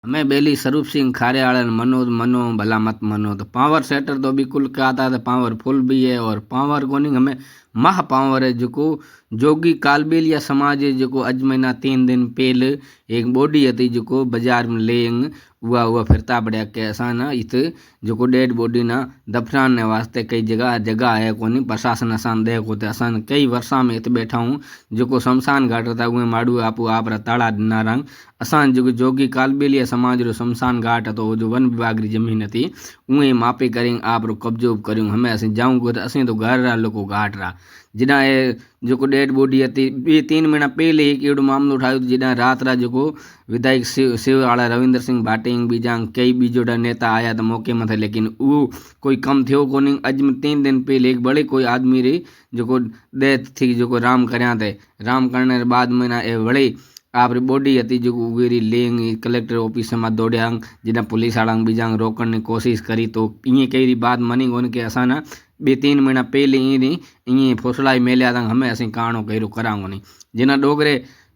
हमें बेली स्वरूप सिंह खारे वाले मनो मनो भला मत मनो। तो पावर सेटर तो बिल्कुल क्या आता है, पावरफुल भी है और पावर को नहीं हमें महा पावर है। जो जोगी कालबेलिया समाज है, जो अज महीना 3 दिन पहले एक बॉडी थी जो बाजार में लेंग हुआ फिरता पड़ा के असा ना इत जो डेड बॉडी ना दफनाने वास्ते कई जगह जगह है कोनी प्रशासन असान दे को असा कई वर्षा में इत बैठा हूँ। जो शमशान घाट था उहे माड़ू आपू आप ताड़ा दिना रंग असान जो जोगी कालबेलिया समाज रो शमशान घाट तो जो वन विभाग री जमीन थी उहे मापे करें आप रो कब्जो करूँ। हमें असी जाऊँ तो असी तो घर रहा लोग घाट रहा जिना ए जो डेड बॉडी थी 3 महीना पहले एक एड़ो मामलो उठायो जिना रात रा जो विधायक शिव आला रविंद्र सिंह भाटिंग बीजा कई बीजोड़ा नेता आया तो मौके में थे, लेकिन वो कोई कम थो को। अज में 3 दिन पहले एक बड़े कोई आदमी री जो डेथ थी जो राम करया थे। राम करने बाद में ना ए बड़े आपरी बॉडी थी जो उगेरी लेंग कलेक्टर ऑफिस में दौड़िया जिना पुलिस वाला बीजा रोकने की कोशिश करी तो इं कई बात मनी कोन के असा ना 2-3 महीना पहले इन फौसला ही मेलिया था हमें असी कहाणो कहो करांगो नहीं। जिना डोगरे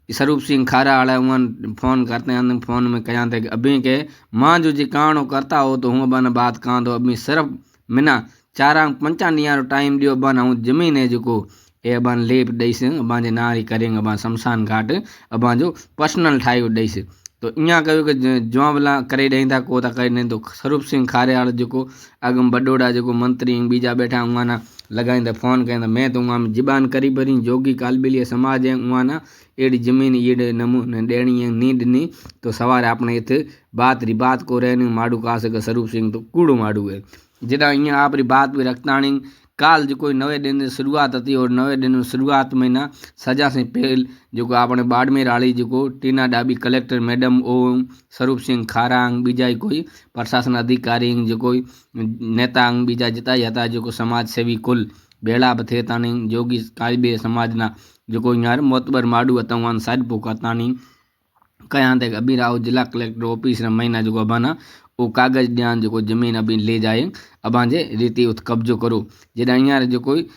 स्वरूप सिंह खारा वाला उन फोन करते हैं फोन में कया थे अभी के माँ जो जी कहाणो करता हो तो हूँ बन बात कहाँ तो अभी सिर्फ मिना 4-5 ॾींहं टाइम दियो बन हूँ जमीन है जो ए अबान लेप दईस अबान जे नारी करेंगे अबान शमशान घाट अबान जो पर्सनल ठाई दईस। तो इं कहो कि जो भला करे ॾींदा को था करे नहीं तो स्वरूप सिंह खारे वाला जो अगम बडोड़ा जो मंत्री बीजा बैठा उहाँ ना लगाईंदा फोन कहें मैं तो वहाँ जिबान करी भरी जोगी कालबेलिया समाज है वहाँ ना एड़ी जमीन ये नमूने देनी है नी नी तो सवार अपने इत बात री बात को रहने माड़ू का सके स्वरूप सिंह तो कूड़ो माड़ू है जिना अँ आप बात भी रखताणी। काल जो कोई नवे दिन शुरुआत थी और नवे दिन शुरुआत में ना सजा से पहल जो आपने बाड़मेर वाली जो टीना डाबी कलेक्टर मैडम ओम स्वरूप सिंह खारांग बीजा कोई प्रशासन अधिकारी जो कोई नेता बीजा जिता था जो समाज सेवी कुल बेड़ा थे तानी जोगी कालबे समाज ना जो यार मोतबर माड़ू था वहाँ साइड पोका तानी कया थे अभी राव जिला कलेक्टर ऑफिस महीना जो अबाना वो कागज ध्यान जो जमीन अभी ले जाए अबां जे रीति उत कब्जो करो जेड़ा अँ जो कोई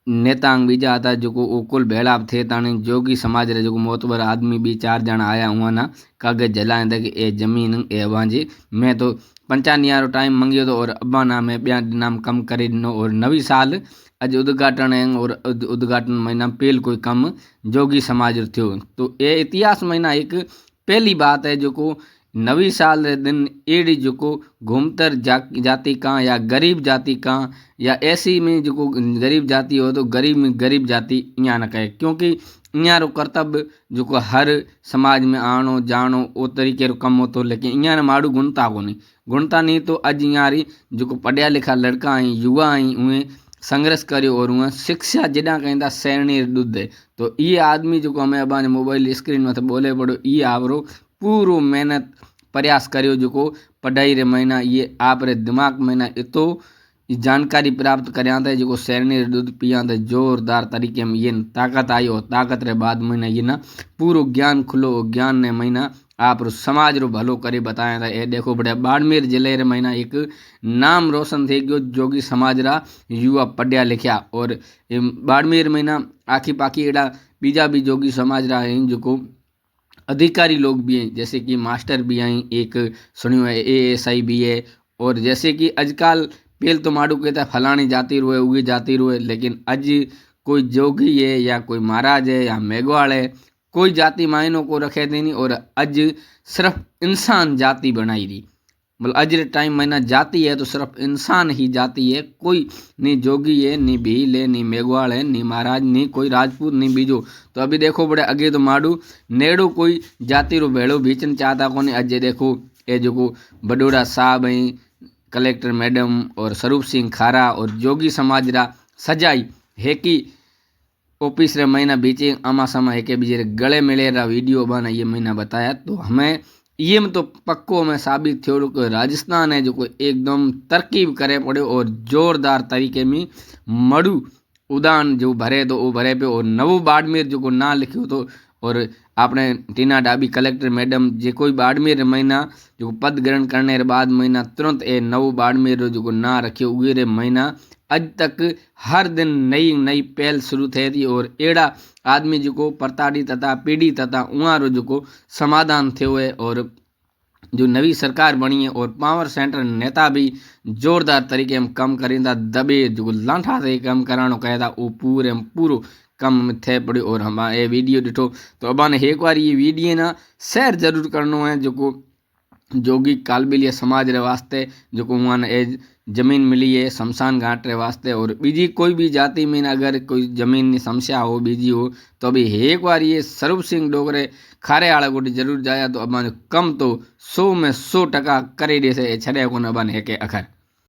नेता बीजा था जो वो कुल भेड़ा थे तानी जोगी समाज रे जो मोतबर आदमी भी 4 जना आया हुआ ना कागज जलाए थे कि ए जमीन ए अबां जी मैं तो 5 ॾींहं टाइम मंगियो तो और अब्बा ना में 2 ॾींहं कम करे दिनो और नवी साल अज उद्घाटन है और उद्घाटन महीना पहल कोई कम जोगी समाज थो। तो ये इतिहास महीना एक पहली बात है जो नवी साल रे दिन एड़ी जो घूमतर जाति का या गरीब जाति का या ऐसी में जो गरीब जाति हो तो गरीब में गरीब जाति यहाँ न कहे क्योंकि यहाँ कर्तव्य जो हर समाज में आनो जानो वो तरीके रो कम हो तो लेकिन यहाँ माड़ू गुणता को नहीं गुणता नहीं तो अज यहाँ जो पढ़िया लिखा लड़का आई युवा आई उन्हें संघर्ष करो और वह शिक्षा जिना कहता श्रेणी दुध है। तो ये आदमी जो हमें अबान मोबाइल स्क्रीन में बोले पड़ो ये आवरो पूरो मेहनत प्रयास करो जो पढ़ाई रे महीना ये आप रे दिमाग में ना इतो जानकारी प्राप्त करया था जो शहरनी दूध पिया था जोरदार तरीके में ये ताकत आई और ताकत रे बाद महीना ये ना पूरो ज्ञान खुलो ज्ञान ने महीना आप समाज रो भलो करे बताया था। ये देखो बढ़िया बाड़मेर जिले रे महीना एक नाम रोशन थे गयो जोगी समाज रा युवा पढ़िया लिखा और बाड़मेर महीना आखी पाखी एड़ा बीजा भी जोगी समाज रा है जो अधिकारी लोग भी हैं जैसे कि मास्टर भी हैं एक सुनियो है ASI भी है और जैसे कि आजकल पहल तो माड़ू कहता है फलानी जाति रोए उगी जाति रोए लेकिन अज कोई जोगी है या कोई महाराज है या मेघवाड़ है कोई जाति मायनों को रखे देनी और अज सिर्फ इंसान जाति बनाई रही मतलब अज टाइम महीना जाति है तो सिर्फ इंसान ही जाति है कोई नी जोगी है नी भील है नी मेघवाड़ है नी महाराज नी कोई राजपूत नी बीजो। तो अभी देखो बड़े अगे तो माड़ू नेड़ो कोई जाति रो भेड़ो बीचन चाहता को नहीं अजय देखो ये जो बडोड़ा साहब हैं कलेक्टर मैडम और स्वरूप सिंह खारा और जोगी समाज रा सजाई है कि ऑफिस रे महीना बीचे आमा सामा है के बीजे गले मिले रा वीडियो बना ये महीना बताया। तो हमें ये में तो पक्को में साबित थो कि राजस्थान है जो एकदम तरकीब करे पड़े और जोरदार तरीके में मड़ू उदान जो भरे तो वो भरे पे और नवो बाड़मेर जो ना लिखो तो और आपने टीना डाबी कलेक्टर मैडम जे कोई बाड़मेर महीना जो पद ग्रहण करने के बाद महीना तुरंत ए नवो बाड़मेर जो ना रखियो उगे रे महीना अज तक हर दिन नई नई पहल शुरू थे थी और एड़ा आदमी जो प्रताड़ित तथा पीड़ित तथा उहाँ रो जो समाधान थे हुए और जो नवी सरकार बनी है और पावर सेंटर नेता भी जोरदार तरीके में कम करींदा दबे जो लांठा से कम करानो कहता वो पूरे में पूरो कम थे पड़ो। और हम ये वीडियो दिठो तो अबाने एक बार ये वीडियो ना शेयर जरूर करनो है जो जोगी कालबेलिया समाज रे वास्ते जो वहाँ ए जमीन मिली है शमशान घाट रे वास्ते। और बीजी कोई भी जाति में अगर कोई जमीन की समस्या हो बीजी हो तो अभी एक बार ये स्वरूप सिंह डोगरे खारे आड़ा गोटी जरूर जाया तो अबाने कम तो 100 में 100% करे दे से छड़े को अबाने एक अखर।